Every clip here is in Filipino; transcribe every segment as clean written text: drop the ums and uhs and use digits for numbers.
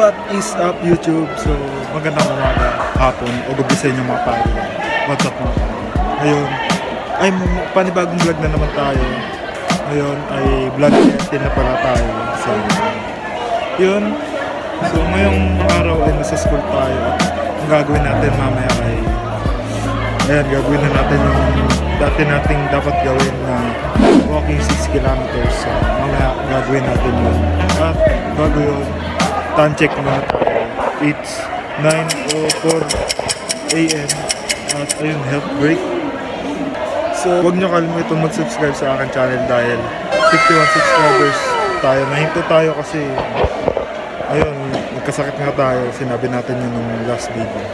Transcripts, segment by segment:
what is up YouTube? So magandang umaga, hapon o gabi sa inyo mga pare. What's up mga pare? Ngayon ay panibagong vlog na naman tayo. Ngayon ay vlog 13 na pala tayo. So yun. So ngayong araw ay nasa school tayo. Ang gagawin natin mamaya ay gagawin na natin yung dati nating dapat gawin na walking 6 kilometers. So mamaya gagawin natin yun. At bago yun, time check muna tayo. It's 9:04 AM at ayun, health break. So huwag nyo kalimutan mag-subscribe sa akin channel dahil 51 subscribers tayo. Nahinto tayo kasi ayun, nagkasakit nga tayo. Sinabi natin yun nung last video.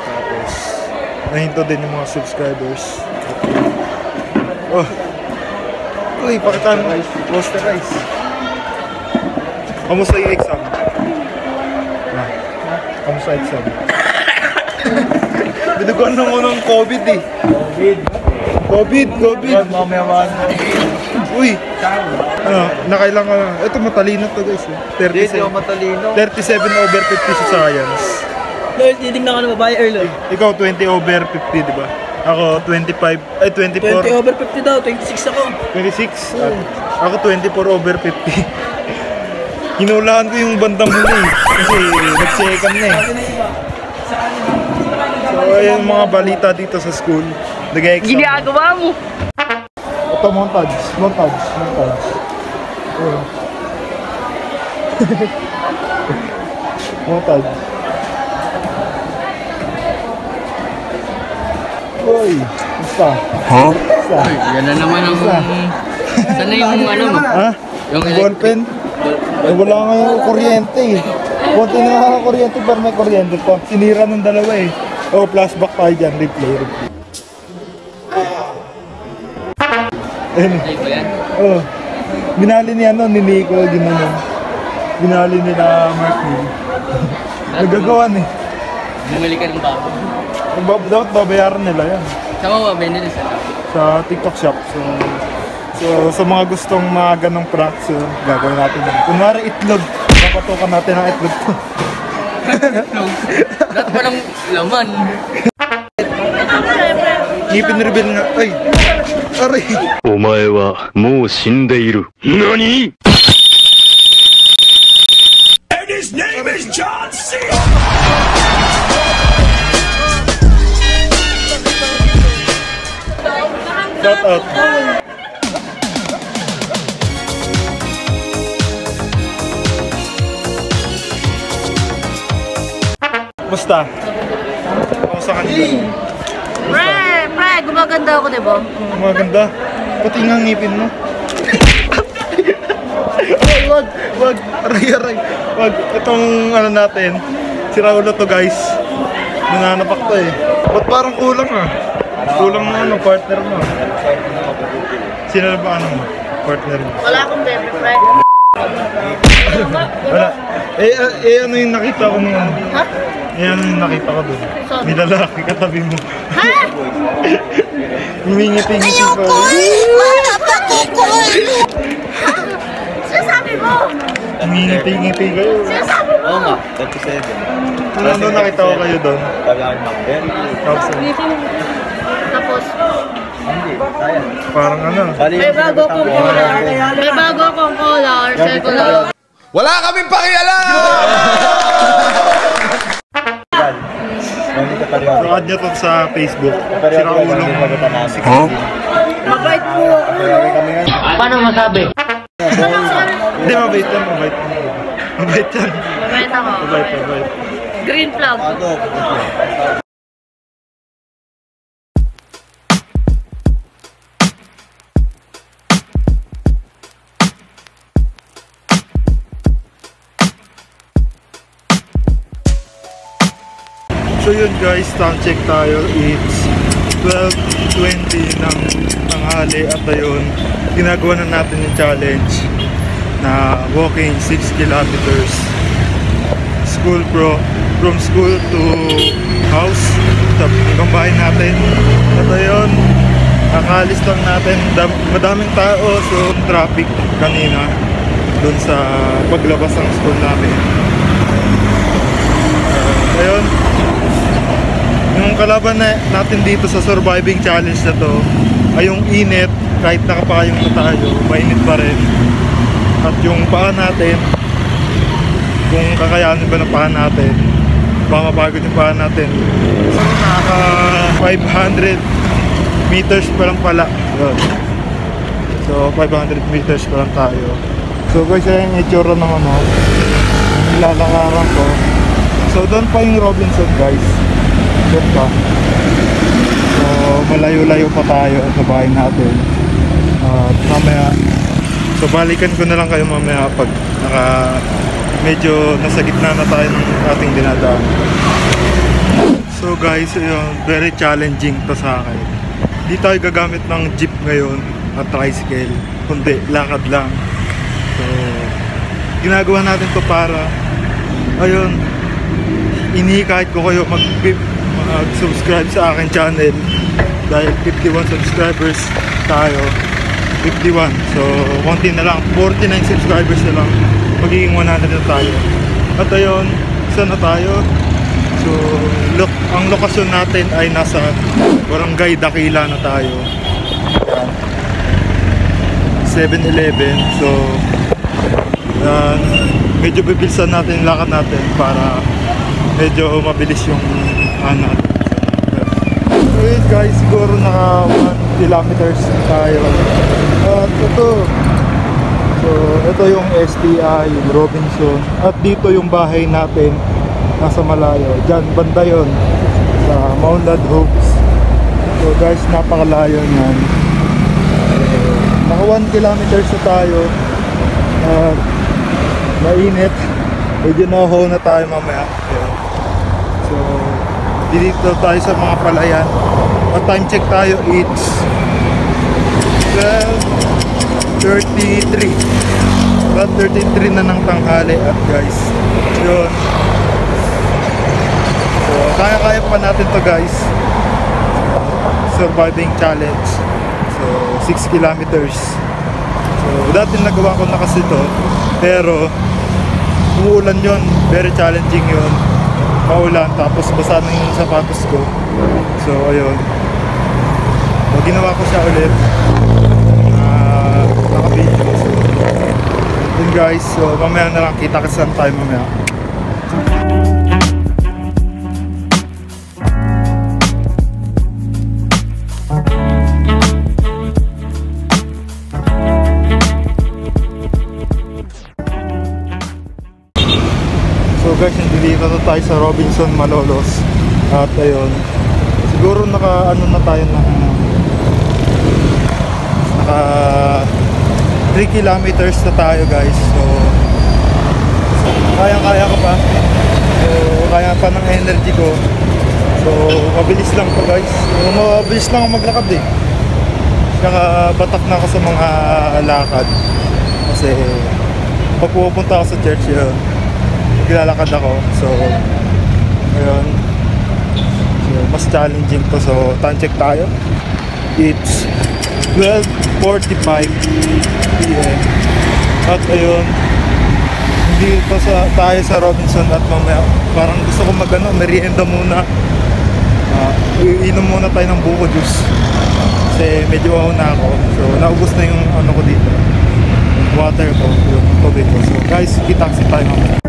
Tapos nahinto din yung mga subscribers. Oh, uy, pakitaan mo. Posterize. Kamusta yung exam? Kamusta exam? Binuguan na mo ng COVID eh. COVID. Uy, nakailang ka na. Ito matalino to guys. 37 over 50 sa science. Lord, titignan ka na babae, Erlo. Ikaw 20 over 50, di ba? Ako 24. 20 over 50 daw, 26 ako. 26? Ako 24 over 50. Hinulaan ko yung bandang huli kasi nag-second na eh. So ayun mga balita dito sa school. Nag-exam. Ginagawa mo! Ito montage. Montage. Uy, basta. Huh? Basta. Yan na naman ang... Sana yung ano mo? Ha? Yung ballpen? Ay, wala nga yung kuryente eh. Konti na nga kuryente pero may kuryente pa. Sinira ng dalawa eh. Oh, flashback tayo dyan. Replay. Ayun. Ay ba yan? Oh. Binali niya ni Nico, ginanon. Binali nila Mark Hill. Nagagawan eh. Bumili ka ng bago. Dapat babayaran nila yan. Saan mo mabili sa Sa TikTok shop. So sa mga gustong mga ganong prank, so gagawin natin yan. Kunwari itlog. Papatukan natin ang itlog to. Lahat walang laman. Ngipin reveal nga. Ay! Aray! Omae wa mou shindeiru. Nani? And his name is John C. Shout out! Basta? Kamusta ka nila? Pre, gumaganda ako, diba? Maganda. Pati nga ngipin mo. Ay, wag. Aray. Wag. Itong ano natin, si Raulo to guys. Nananapak to eh. Ba't parang kulang ah? Kulang na partner mo. Sino na ba partner mo? Wala akong bebe, pre. Wala. Ano yung nakita ko nung ano? Ha? Ano yung nakita ko dun? May lalaki katabi mo. Ha? Ngingiti-ngiti pa. Sinasabi mo? Ngingiti-ngiti kayo. Sinasabi mo? Oo nga, 37. Ano nakita ko kayo dun? Tagang Macbeth. Tapos, Parang ano. may bago akong collar, circular. Wala kaming pakialam! So add nyo to sa Facebook. Si Raulong. Huh? Mabait po. Paano masabi? Hindi, mabait yan. Mabait ako. Mabait. Green flag. So yun guys, time check tayo. It's 12:20 ng tanghali at ayun, ginagawa na natin yung challenge na walking 6 kilometers from school to house hanggang bahay natin. At ayun, nakaalis lang natin, madaming tao, so traffic kanina dun sa paglabas ng school namin. Ayun. Yung kalaban natin dito sa surviving challenge na to ay yung init. Kahit nakapayong na tayo, mainit pa rin. At yung paa natin, kung kakayanin ba ng paa natin, baka mapagod yung paa natin. So nakaka 500 meters pa lang pala. Yun. So 500 meters pa lang tayo. So guys, yan yung itsura ng ilalakaran ko. So doon pa yung Robinson guys. Doon pa. So malayo-layo pa tayo sa bahay natin. Mamaya, so balikan ko na lang kayo mamaya pag medyo nasa gitna na tayo ng ating dinadaan. So guys, very challenging to sa akin. Di tayo gagamit ng jeep ngayon at tricycle, kundi lakad lang. So ginagawa natin to para ayun, inihikayat ko kayo mag-subscribe sa akin channel dahil 51 subscribers tayo. 51, so konti na lang, 49 subscribers na lang, magiging 100 na tayo. At ayun, saan na tayo? So ang lokasyon natin ay nasa Barangay Dakila na tayo. 7-Eleven. So medyo bibilisan natin lakad natin para medyo mabilis yung natin. Okay guys, siguro naka 1 kilometers tayo. At ito, so ito yung STI, yung Robinson. At dito yung bahay natin, nasa malayo. Diyan, banda yun, sa Mountain Hopes. So guys, napakalayo nyan. Naka 1 kilometers na tayo. Mainit. Medyo no-ho na tayo mamaya. So dito tayo sa mga palayan. At time check tayo, it's 12:33. About 13:03 na ng tanghali. At guys, yun. So kaya-kaya pa natin to guys. Surviving challenge. So 6 kilometers. So dati nagawa ko na kasi to, pero umuulan yun, very challenging yun. Maulan, tapos basa na yung sapatos ko. So ayun, so, ginawa ko siya ulit, naka-video. So yun guys, so mamaya na lang, kita kasi saan tayo mamaya. So guys, nandito na tayo sa Robinson, Malolos. At ayun, siguro naka na tayo ng naka 3 kilometers na tayo guys. So kaya ko pa. So kaya pa ng energy ko. So mabilis lang pa guys. Mabilis lang ako maglakad eh. Saka batak na ako sa mga lakad. Kasi pag pupunta ako sa church yun, maglalakad ako. So ayun, so mas challenging to. So time check tayo, it's 12:45 PM. At ayun, hindi pa tayo sa Robinson. At mamaya parang gusto ko merienda muna. Iinom muna tayo ng buko juice kasi medyo na ako. So naubos na yung ko dito, water ko, yung tubig ko. So guys, kita kasi tayo mamaya.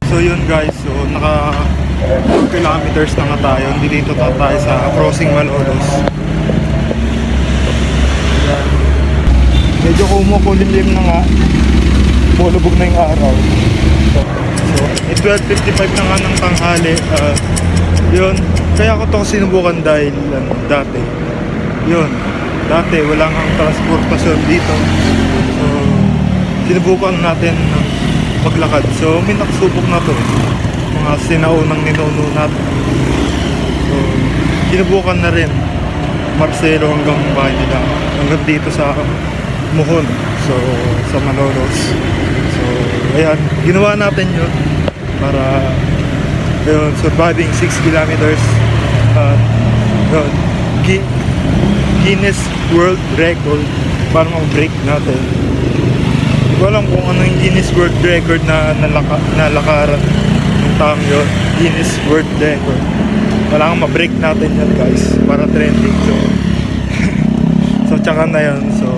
So yun guys, so naka 4 kilometers na nga tayo. Dito tayo sa crossing Malolos. Medyo kumukulimlim na nga, bulubog na yung araw. So 12:55 na nga ng tanghali. Yun, kaya ko to sinubukan dahil dati wala nga transportasyon dito. So sinubukan natin maglakad. So may nakasubok na to, mga sinaunang ninuno natin. So sinubukan na rin Marcelo hanggang bahay nila, hanggang dito sa Muhon, so sa Malolos. So ayan, ginawa natin yun para yun, surviving 6 kilometers at yun, Guinness World Record para mag-break natin. Hindi ko alam kung ano yung Guinness World Record na nalakaran ng taong yun. Guinness World Record. Kailangan ma-break natin yan guys para trending. So so tsaka na yun. So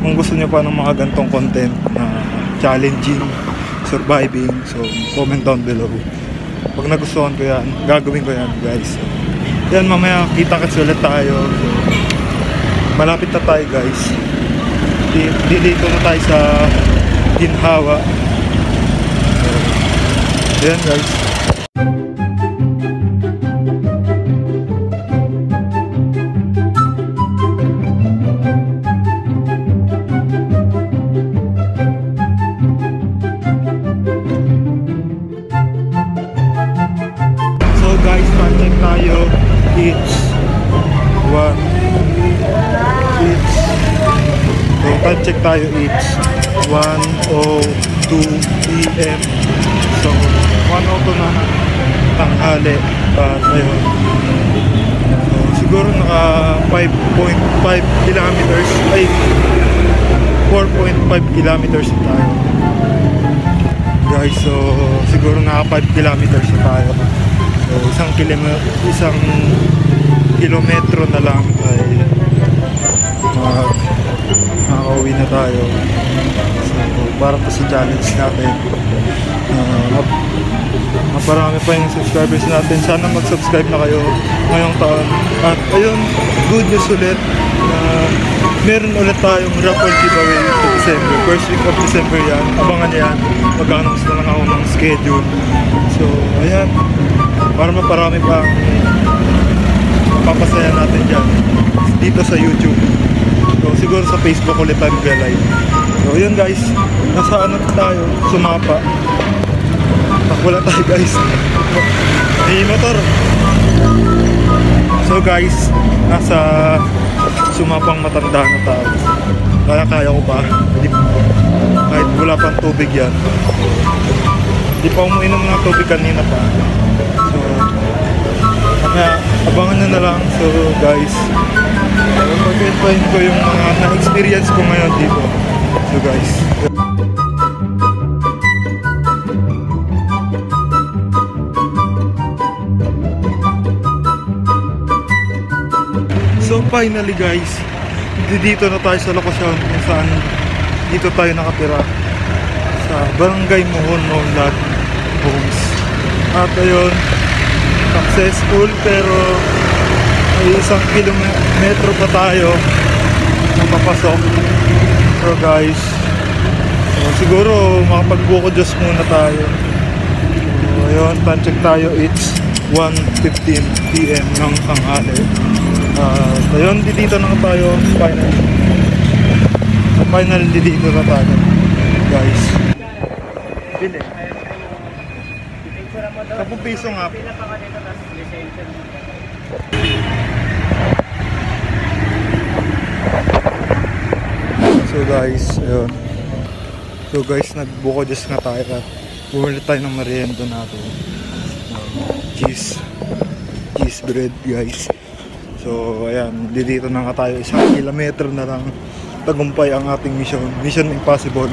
kung gusto nyo pa ng mga gantong content na challenging, surviving, so comment down below. Pag nagustuhan ko yan, gagawin ko yan guys. So, yan, mamaya kita-kits ulit tayo. So, malapit na tayo guys. Dito na tayo sa Ginhawa. So, yan guys. Guys, time tayo. It's 1. It's so time check tayo. It's 1:02 PM. So 1:02 na tanghali. At ayun. So siguro naka 5.5 kilometers ay 4.5 kilometers na tayo. Guys, so siguro naka 5 kilometers na tayo. So, isang kilometro na lang ay makakauwi na tayo. So, para po sa challenge natin. Maparami pa yung subscribers natin. Sana mag-subscribe na kayo ngayong taon. At ayun, good news ulit na meron ulit tayong raffle giveaway sa December. First week of December yan. Abangan yan. Mag-announce na lang ako ng schedule. So, ayan. Para maparami pa papasaya natin dyan dito sa YouTube. So siguro sa Facebook ulit tayo mag-live. So yun guys, nasa ano tayo, Sumapa. Wala tayo guys, may motor. So guys, nasa Sumapang Matanda na tayo. Kaya ko pa, kahit wala pang tubig yan. Di pa umiinom ng tubig kanina pa. So, kaya abangan nyo na lang. So guys, pag-explain ko yung mga na-experience ko ngayon dito. So guys, so finally guys, dito na tayo sa lokasyon kung saan dito tayo nakatira sa Barangay Muhon Nonlag Homes. At ayun, successful, pero may 1 kilometro pa tayo na papasok. So guys, so siguro makapagbuko Diyos muna tayo. So ayun, time check tayo, it's 1:15 PM ng tanghali. Ayun, dito na tayo finally. So finally dito na tayo guys. Bili 10 piso nga po. So guys, ayun. So guys, nagbuko Diyos nga tayo at bumili tayo ng merienda natin. Cheese bread guys. So ayan, dito na nga tayo, 1 kilometro na lang tagumpay ang ating mission impossible.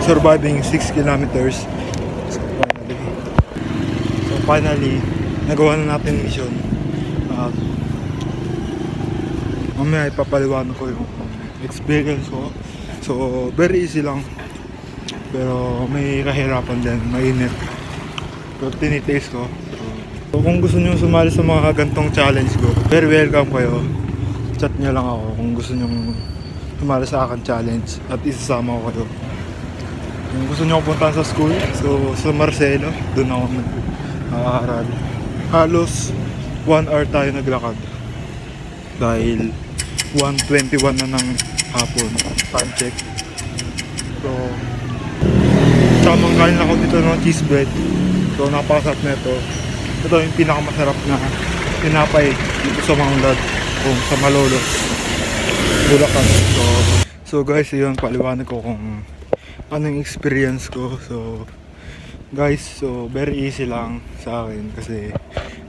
Surviving 6 kilometers. So finally nagawa na natin mission. Mamaya ipapaliwanag ko yung experience ko. So very easy lang, pero may kahirapan din, mainit. Pero tinitaste ko. So kung gusto nyo sumali sa mga gantong challenge ko, very welcome kayo. Chat nyo lang ako kung gusto nyo sumali sa akin challenge at isasama ko kayo. Kung gusto nyo punta sa school, so sa Marcelo, doon ako nakakaral. Halos 1 hour tayo naglakad dahil 1:21 na ng hapon, time check. So tamang kain ako dito ng cheese bread. So napakasarap na ito. Ito yung pinakamasarap na tinapay dito sa Manglad kung sa Malolos, Bulacan. So guys, yun, paliwanag ko kung ano yung experience ko. So guys, so very easy lang sa akin kasi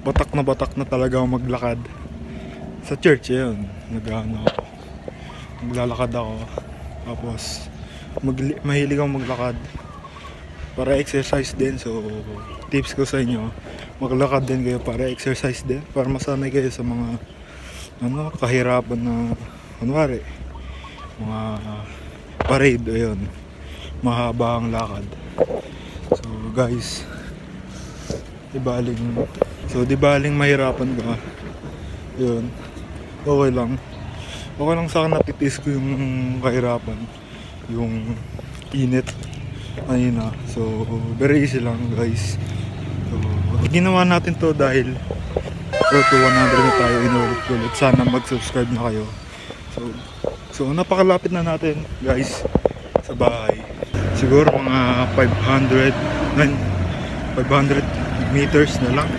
batak na talaga ako maglakad sa church. Yun, maglalakad ako, tapos mahilig akong maglakad para exercise din. So tips ko sa inyo, maglakad din kayo para exercise din, para masanay kayo sa mga kahirapan na kunwari mga parade. Ayun, mahaba ang lakad. So guys, di baling mahirapan ka. Yun, okay lang sa akin, natitis ko yung kahirapan, yung init ayun na. So very easy lang guys. So ginawa natin to dahil road to 100 na tayo, inulit. Sana mag-subscribe na kayo. So napakalapit na natin guys sa bahay. Siguro mga 500 meters na lang.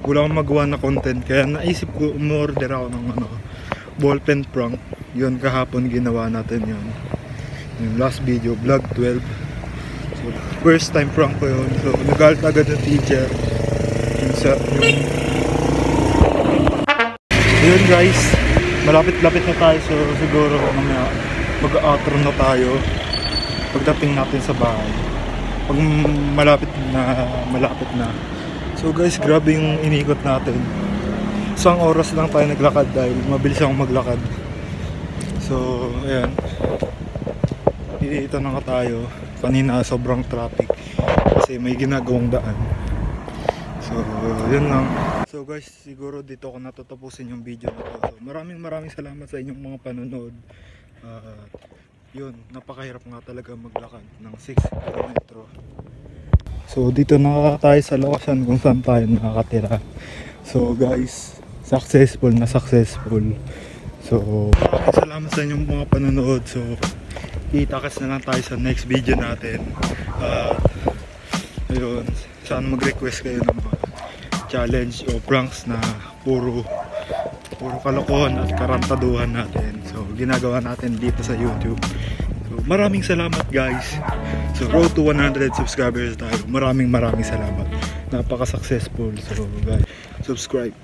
So wala akong magawa na content, kaya naisip ko umorder ako ng ballpen prank. Yun, kahapon ginawa natin yun, yung last video, vlog 12. So first time prank ko yun. So nagalit agad yung teacher. Yun guys, malapit-lapit na tayo. So siguro mamaya mag-outro na tayo pagdating natin sa bahay, pag malapit na. So guys, grabe yung inikot natin. Isang oras lang tayo naglakad dahil mabilis akong maglakad. So ayan, dito na nga tayo. Kanina sobrang traffic kasi may ginagawang daan. So yun lang. So guys, siguro dito ko natatapusin yung video na to. So maraming salamat sa inyong mga panonood. Yun, napakahirap nga talaga maglakad ng 6 km. So dito na tayo sa lokasyon kung saan tayo nakakatira. So guys, successful. So maraming salamat sa inyong mga panonood. So itakas na lang tayo sa next video natin. Ayun, saan mag-request kayo ng mga challenge o pranks na puro kalokohan at karantaduhan natin. So ginagawa natin dito sa YouTube. So maraming salamat guys. So road to 100 subscribers tayo. Maraming salamat. Napaka-successful. So guys, subscribe.